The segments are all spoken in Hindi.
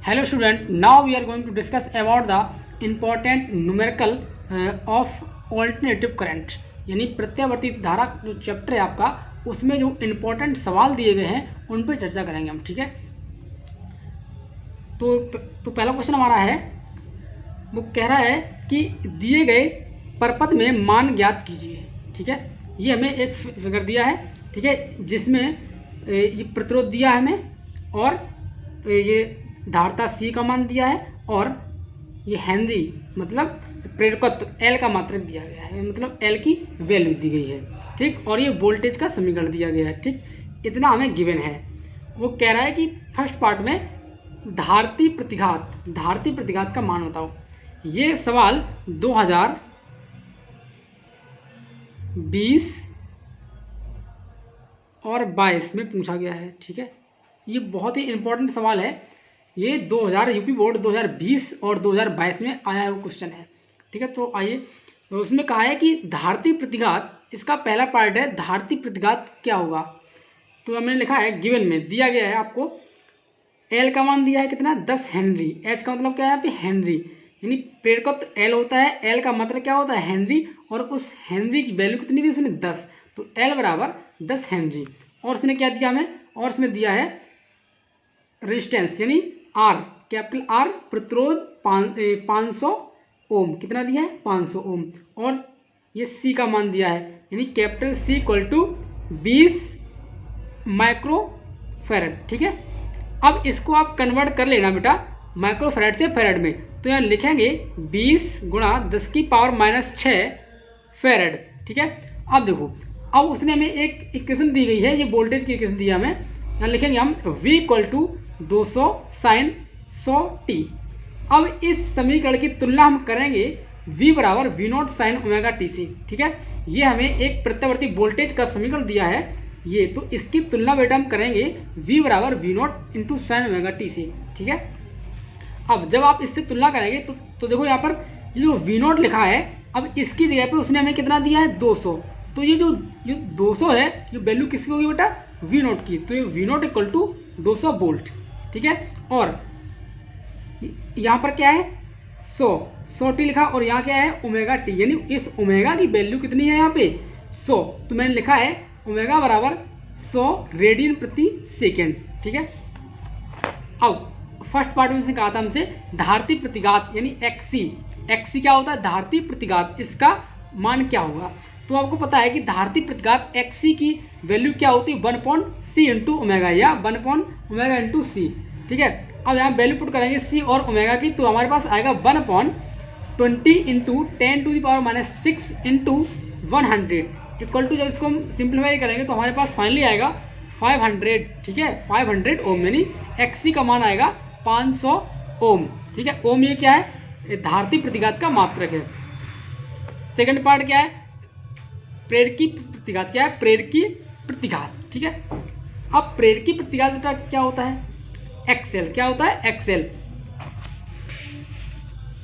Hello student, now we are going to discuss about the important numerical of alternative current। यानी प्रत्यावर्ती धारा जो चैप्टर है आपका, उसमें जो इम्पोर्टेंट सवाल दिए गए हैं उन पर चर्चा करेंगे हम। ठीक है, तो पहला क्वेश्चन हमारा है, वो कह रहा है कि दिए गए परपथ में मान ज्ञात कीजिए। ठीक है, ये हमें एक फिगर दिया है, ठीक है, जिसमें ये प्रतिरोध दिया है हमें, और ये धारता C का मान दिया है, और ये हेनरी मतलब प्रेरकत्व L का मात्रक दिया गया है, मतलब L की वैल्यू दी गई है। ठीक, और ये वोल्टेज का समीकरण दिया गया है। ठीक, इतना हमें गिवन है। वो कह रहा है कि फर्स्ट पार्ट में धारती प्रतिघात का मान बताओ। ये सवाल 2020 और 22 में पूछा गया है। ठीक है, ये बहुत ही इंपॉर्टेंट सवाल है। ये 2000 यूपी बोर्ड 2020 और 2022 में आया हुआ क्वेश्चन है। ठीक है, तो आइए, तो उसमें कहा है कि धारती प्रतिघात, इसका पहला पार्ट है धारती प्रतिघात क्या होगा। तो हमने लिखा है, गिवन में दिया गया है आपको, एल का मान दिया है कितना, 10 हेनरी। एच का मतलब क्या है यहाँ पे, हेनरी, यानी प्रेरकत्व एल होता है, एल का मतलब क्या होता है, हेनरी, और उस हेनरी की वैल्यू कितनी दी उसने, 10। तो एल बराबर 10 हेनरी। और उसने क्या दिया हमें, और उसमें दिया है रेजिस्टेंस, यानी आर, कैपिटल आर, प्रतिरोध 500 ओम। कितना दिया है, 500 ओम। और ये सी का मान दिया है, यानी capital C equal to 20 microfarad. ठीक है, अब इसको आप कन्वर्ट कर लेना बेटा माइक्रोफैरड से फैरड में। तो यहाँ लिखेंगे 20 गुणा 10⁻⁻6 फैरड। ठीक है, अब देखो, अब उसने हमें एक इक्वेशन दी गई है, ये वोल्टेज की इक्वेशन दिया हमें। यहाँ लिखेंगे हम V equal to 200 sign 100t। अब इस समीकरण की तुलना हम करेंगे V बराबर V0 साइन ओमेगा टी से। ठीक है, ये हमें एक प्रत्यावर्ती वोल्टेज का समीकरण दिया है ये, तो इसकी तुलना बेटा हम करेंगे V बराबर V0 into sine omega T से। ठीक है, अब जब आप इससे तुलना करेंगे तो देखो यहाँ पर ये जो V0 लिखा है, अब इसकी जगह पे उसने हमें कितना दिया है, 200। तो ये जो 200 है, ये वैल्यू किसकी होगी बेटा, V0 की। तो ये V0 इक्वल टू 200 वोल्ट। ठीक है, और यहाँ पर क्या है, 100 टी लिखा, और यहाँ क्या है, ओमेगा टी, यानी इस ओमेगा की वैल्यू कितनी है यहाँ पे, 100। तो मैंने लिखा है ओमेगा बराबर 100 रेडियन प्रति सेकेंड। ठीक है, अब फर्स्ट पार्ट में इसने कहा था हमसे धारती प्रतिघात, यानी एक्सी क्या होता है, धारती प्रतिघात, इसका मान क्या होगा। तो आपको पता है कि धारती प्रतिघात एक्सी की वैल्यू क्या होती है, 1/c इंटू ओमेगा, या 1/ओमेगा इंटू सी। ठीक है, अब यहाँ वैल्यू पुट करेंगे सी और ओमेगा की, तो हमारे पास आएगा 1/20 इंटू 10⁻⁻6 इंटू 100 इक्वल टू, जब इसको हम सिंप्लीफाई करेंगे तो हमारे पास फाइनली आएगा 500। ठीक है, 500 ओम, यानी एक्सी का मान आएगा 500 ओम। ठीक है, ओम ये क्या है, धारती प्रतिघात का मात्रक है। सेकंड पार्ट क्या है, प्रेरकी प्रतिघात। क्या है, प्रेरकी प्रतिघात। ठीक है, अब प्रेरकी प्रतिघात बेटा क्या होता है, एक्सएल। क्या होता है, एक्सएल।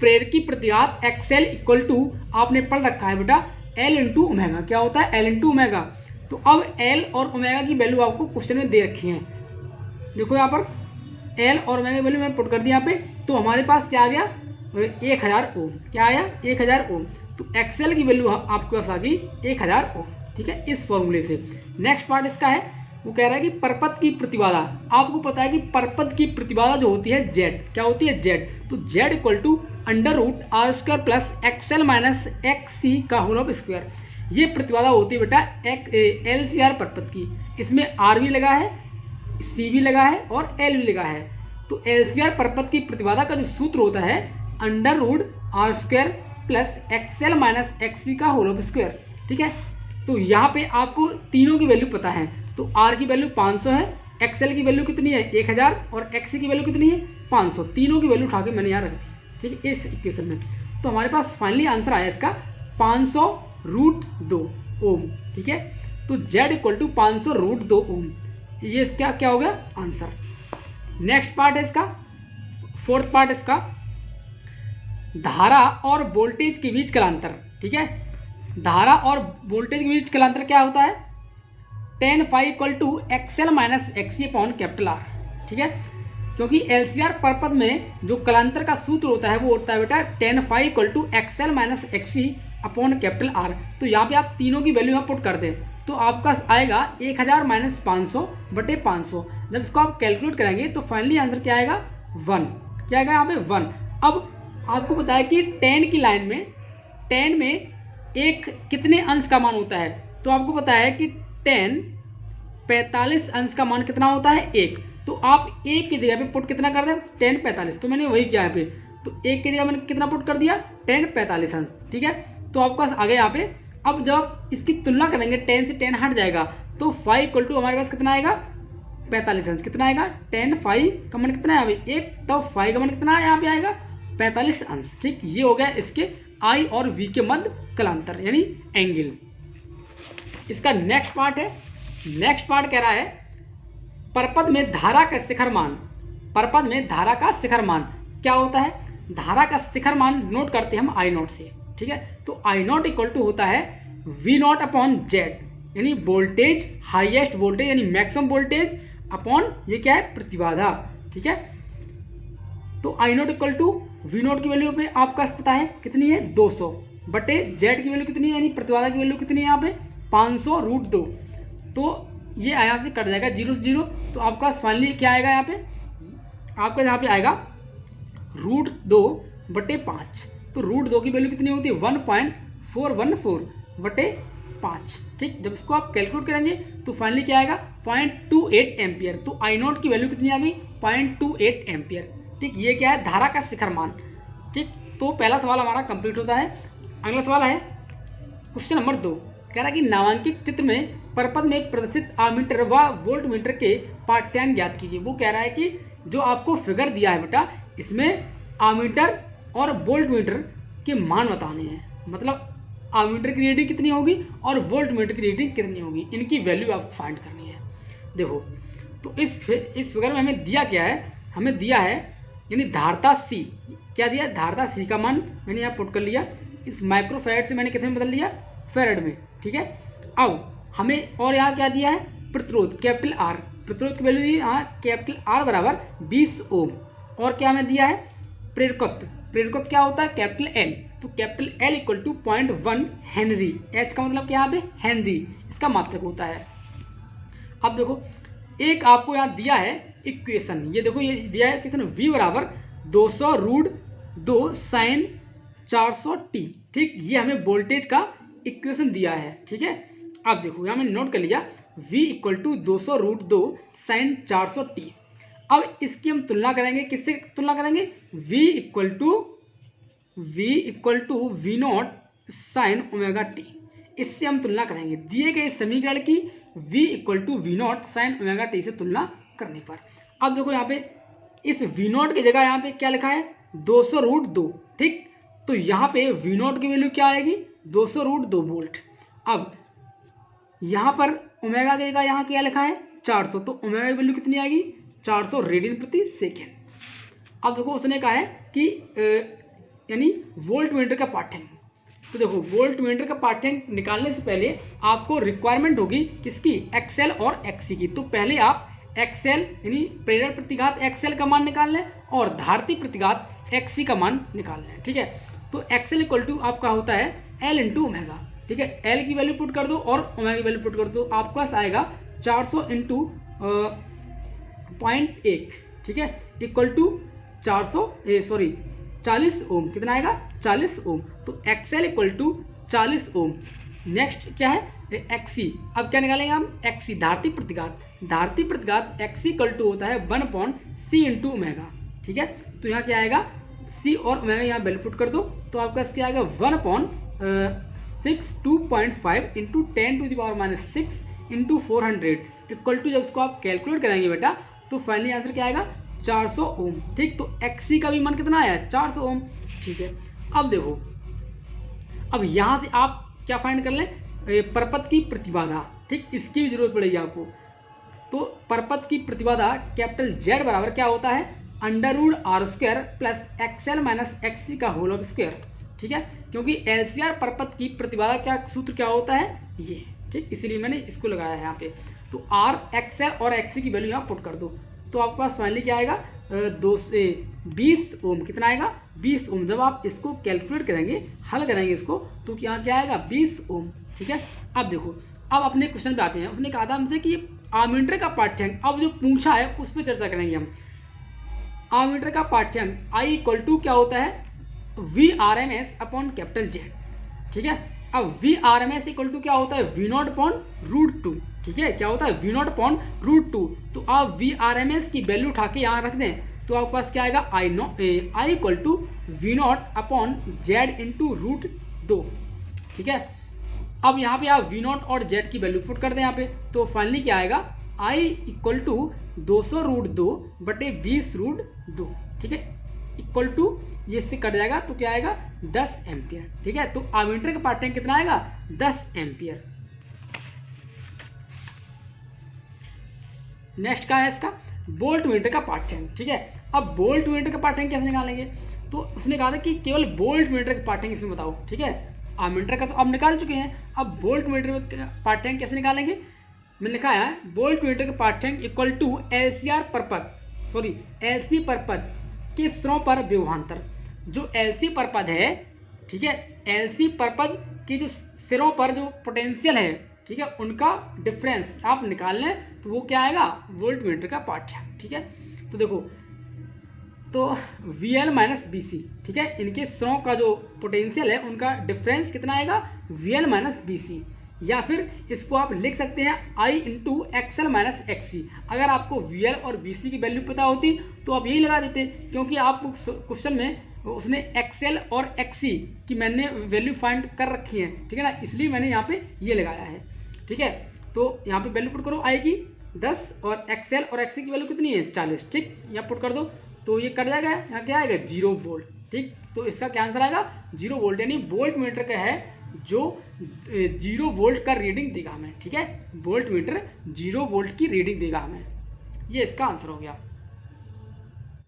प्रेरकी प्रतिघात एक्सएल इक्वल टू, आपने पढ़ रखा है बेटा, एल इंटू ओमेगा। क्या होता है, एल इंटू ओमेगा। तो अब एल और ओमेगा की वैल्यू आपको क्वेश्चन में दे रखी है। देखो यहाँ पर एल और ओमेगा की वैल्यू मैंने पुट कर दी यहाँ पे, तो हमारे पास क्या आ गया, 1000 ओम। क्या आया, 1000 ओम। तो एक्सएल की वैल्यू आपके पास आ गई 1000 ओम। ठीक है, इस फॉर्मूले से। नेक्स्ट पार्ट इसका है, वो कह रहा है कि परपथ की प्रतिबाधा। आपको पता है कि परपथ की प्रतिबाधा जो होती है जेड, क्या होती है, जेड। तो Z equal to √r² plus XL minus XC का होल ऑफ स्क्वायर। ये प्रतिबाधा होती है बेटा LCR परपथ की। इसमें R भी लगा है, C भी लगा है, और L भी लगा है। तो LCR परपथ की प्रतिबाधा का जो सूत्र होता है √r² plus XL minus XC का होल ऑफ स्क्वायर। ठीक है, तो यहाँ पे आपको तीनों की वैल्यू पता है। तो R की वैल्यू 500 है, एक्सएल की वैल्यू कितनी है, 1000, और एक्सी की वैल्यू कितनी है, 500। तीनों की वैल्यू उठा के मैंने यहाँ रख दी। ठीक है, इस इक्वेशन में। तो हमारे पास फाइनली आंसर आया इसका 500√2 ओम। ठीक है, तो Z इक्वल टू 500√2 ओम, ये इसका क्या हो गया, आंसर। नेक्स्ट पार्ट है इसका, फोर्थ पार्ट इसका, धारा और वोल्टेज के बीच कलांतर। ठीक है, धारा और वोल्टेज के बीच कलांतर क्या होता है, tan phi equal to XL minus XC upon capital R. ठीक है, क्योंकि एलसीआर परपद में जो कलांतर का सूत्र होता है वो होता है बेटा tan phi equal to XL minus XC upon capital R. तो यहाँ पे आप तीनों की वैल्यू यहाँ पुट कर दें तो आपका आएगा 1000 माइनस 500 बटे 500। जब इसको आप कैलकुलेट करेंगे तो फाइनली आंसर क्या आएगा 1। क्या आएगा यहाँ पे 1। अब आपको पता है कि tan की लाइन में tan में एक कितने अंश का मान होता है, तो आपको पता है कि tan 45 अंश का मान कितना होता है 1। तो आप एक की जगह पे पुट कितना कर दें tan 45, तो मैंने वही किया यहाँ पे, तो एक की जगह मैंने कितना पुट कर दिया tan 45 अंश। ठीक है, तो आपके पास आ गया यहाँ पे। अब जब इसकी तुलना करेंगे tan से tan हट जाएगा तो phi इक्वल टू हमारे पास कितना आएगा 45 अंश। कितना आएगा tan phi का मान कितना है अभी 1, तब phi का मान कितना यहाँ पे आएगा 45 अंश। ठीक, ये हो गया इसके I और V के मध्य कलांतर यानी एंगल। इसका नेक्स्ट पार्ट है, नेक्स्ट पार्ट कह रहा है परपद में धारा का शिखर मान। परपद में धारा का शिखर मान क्या होता है, धारा का शिखर मान नोट करते हैं हम I नोट से। ठीक है, तो I नोट इक्वल टू होता है V नोट अपॉन जेड यानी वोल्टेज, हाईएस्ट वोल्टेज यानी मैक्सिमम वोल्टेज अपॉन ये क्या है प्रतिबाधा। ठीक है, तो I nought equal to V nought की वैल्यू पे आपका पता है कितनी है 200 बटे जेड की वैल्यू कितनी है यानी प्रतिबाधा की वैल्यू कितनी है यहाँ पे 500 रूट 2। तो ये यहाँ से कट जाएगा 0 से 0, तो आपका फाइनली क्या आएगा यहाँ पे, आपका यहाँ पे आएगा रूट 2 बटे 5। तो रूट 2 की वैल्यू कितनी होती है 1.414 बटे 5। ठीक, जब इसको आप कैलकुलेट करेंगे तो फाइनली क्या आएगा 0.28 एम्पियर। तो I नोट की वैल्यू कितनी आ गई 0.28 एम्पियर। ठीक, ये क्या है धारा का शिखर मान। ठीक, तो पहला सवाल हमारा कंप्लीट होता है। अगला सवाल है क्वेश्चन नंबर 2, कह रहा है कि नामांकित चित्र में परपद में प्रदर्शित आमीटर व वोल्ट मीटर के पाठ्यांक ज्ञात कीजिए। वो कह रहा है कि जो आपको फिगर दिया है बेटा इसमें आमीटर और वोल्ट मीटर के मान बताने हैं, मतलब आमीटर की रीडिंग कितनी होगी और वोल्ट मीटर की रीडिंग कितनी होगी, इनकी वैल्यू आपको फाइंड करनी है। देखो तो इस फिगर में हमें दिया क्या है, हमें दिया है यानी धारता C, क्या दिया धारता C का मान मैंने यहाँ पुट कर लिया, इस माइक्रोफैराड से मैंने कितने में बदल लिया फैराड में। ठीक है, अब हमें और यहाँ क्या दिया है प्रतिरोध कैपिटल R, प्रतिरोध की वैल्यू दी यहाँ कैपिटल R बराबर 20 ओम। और क्या हमें दिया है प्रेरकत्व, प्रेरकत्व क्या होता है कैपिटल L, तो capital L equal to 0.1 henry. H का मतलब क्या यहाँ पे हेनरी, इसका मात्रक होता है। अब देखो एक आपको यहाँ दिया है इक्वेशन, ये देखो ये दिया है इक्वेशन V बराबर 200 रूट 2 साइन 400t। ठीक, ये हमें वोल्टेज का इक्वेशन दिया है। ठीक है, अब देखो यहाँ मैंने नोट कर लिया V equal to 200 root 2 sine 400t। अब इसकी हम तुलना करेंगे, किससे तुलना करेंगे V equal to V nought sine omega T, इससे हम तुलना करेंगे दिए गए समीकरण की V equal to V nought sine omega T से तुलना करने पर। अब देखो यहाँ पे इस V नॉट की जगह यहाँ पे क्या लिखा है 200 रूट 2। ठीक, तो यहाँ पे V नॉट की वैल्यू क्या आएगी 200 रूट 2 वोल्ट। अब यहाँ पर ओमेगा की जगह यहाँ क्या लिखा है 400, तो ओमेगा की वैल्यू कितनी आएगी 400 रेडियन प्रति सेकेंड। अब देखो उसने कहा है कि यानी वोल्ट मीटर का पाठ्यांक, तो देखो वोल्ट मीटर का पाठ्यांक निकालने से पहले आपको रिक्वायरमेंट होगी किसकी एक्सएल और एक्सी की। तो पहले आप एक्सएल यानी प्रेरक प्रतिघात एक्सएल का मान निकाल लें और धारती प्रतिघात एक्सी का मान निकाल लें। ठीक है, तो एक्सएल इक्वल टू आपका होता है एल इंटू ओमेगा। ठीक है, एल की वैल्यू पुट कर दो और ओमेगा की वैल्यू पुट कर दो, आपके पास आएगा 400 इंटू 0.1। ठीक है, इक्वल टू 40 ओम, कितना आएगा 40 ओम। तो XL equal to 40 ohm. Next क्या है एक्सी, अब क्या निकालेंगे हम एक्सी धारती प्रतिघात, धारती प्रतिघात एक्सी इक्वल टू होता है 1/c इंटू ओमेगा। ठीक है, तो यहाँ क्या आएगा c और ओमेगा यहाँ वैल्यू पुट कर दो, तो आपका क्या आएगा 1/625 इंटू 10⁻⁻6 इंटू 400 इक्वल टू, जब इसको आप कैलकुलेट करेंगे बेटा तो फाइनली आंसर क्या आएगा 400 ओम। ठीक, तो एक्सी का भी मान कितना आया 400 ओम। ठीक है, अब देखो अब यहाँ से आप क्या फाइंड कर लें परपथ की प्रतिबाधा। ठीक, इसकी भी जरूरत पड़ेगी आपको। तो परपथ की प्रतिबाधा कैपिटल Z बराबर क्या होता है √r² plus XL minus XC का होल स्क्वायर। ठीक है, क्योंकि LCR परपथ की प्रतिबाधा क्या सूत्र क्या होता है ये। ठीक, इसीलिए मैंने इसको लगाया है यहाँ पे। तो R, XL और XC की वैल्यू यहाँ पुट कर दो, तो आपके पास फाइनली क्या आएगा दो से 20 ओम, कितना आएगा 20 ओम। जब आप इसको कैलकुलेट करेंगे, हल करेंगे इसको, तो यहाँ क्या आएगा 20 ओम। ठीक है, अब देखो, अब अपने क्वेश्चन पे आते हैं। उसने कहा था हमसे कि आर्मीटर का पाठ्यांक, अब जो पूछा है उस पर चर्चा करेंगे हम। आर्मीटर का पाठ्यांक आई इक्वल टू क्या होता है, V R M S upon capital Z. ठीक है, अब V R M S equal to क्या होता है, वी नॉट अपॉन रूट 2। ठीक है, क्या होता है, वी नॉट अपॉन रूट 2। तो आप वी आर एम एस की वैल्यू उठा के यहाँ रख दें, तो आपके पास क्या आएगा, I equal to V naught upon Z into root 2। ठीक है, अब यहाँ पे आप वी नॉट और जेड की वैल्यू पुट कर दें यहाँ पे, तो फाइनली क्या आएगा, आई इक्वल टू 200 रूट 2 बटे 20 रूट 2। ठीक है, इक्वल टू ये इससे कट जाएगा तो क्या आएगा 10 एम्पियर। ठीक है, तो आर्मीटर का पाठ्यांक कितना आएगा 10 एम्पियर। नेक्स्ट का है इसका वोल्ट मीटर का पाठ्यांक। ठीक है, अब वोल्ट मीटर का पाठ्यांक कैसे निकालेंगे, तो उसने कहा था कि केवल वोल्ट मीटर का पाठ्यांक इसमें बताओ। ठीक है, आर्मीटर का तो अब निकाल चुके हैं, अब वोल्ट मीटर का पाठ्यांक कैसे निकालेंगे। मैंने लिखा है वोल्ट मीटर का पाठ्यांक इक्वल टू एलसीआर पर पद, सॉरी एलसी पर पद के सिरों पर विभवांतर। जो एलसी पर पद है, ठीक है, एलसी पर पद की जो सिरों पर जो पोटेंशियल है, ठीक है, उनका डिफरेंस आप निकाल लें तो वो क्या आएगा, वोल्ट मीटर का पाठ्यांक। ठीक है, तो देखो, तो V L minus B C, ठीक है, इनके सिरों का जो पोटेंशियल है उनका डिफरेंस कितना आएगा, V L minus B C. या फिर इसको आप लिख सकते हैं I into XL minus XC. अगर आपको वी एल और बी सी की वैल्यू पता होती तो आप यही लगा देते, क्योंकि आप क्वेश्चन में उसने एक्सएल और एक्सी की मैंने वैल्यू फाइंड कर रखी है। ठीक है ना, इसलिए मैंने यहाँ पे ये लगाया है। ठीक है, तो यहाँ पे वैल्यू पुट करो, आएगी 10 और एक्सएल और एक्सी की वैल्यू कितनी है 40। ठीक, यहाँ पुट कर दो तो ये कट जाएगा, यहाँ क्या आएगा 0 वोल्ट। ठीक, तो इसका क्या आंसर आएगा 0 वोल्ट, यानी वोल्ट मीटर का है जो 0 वोल्ट का रीडिंग देगा हमें। ठीक है, वोल्ट मीटर 0 वोल्ट की रीडिंग देगा हमें, ये इसका आंसर हो गया।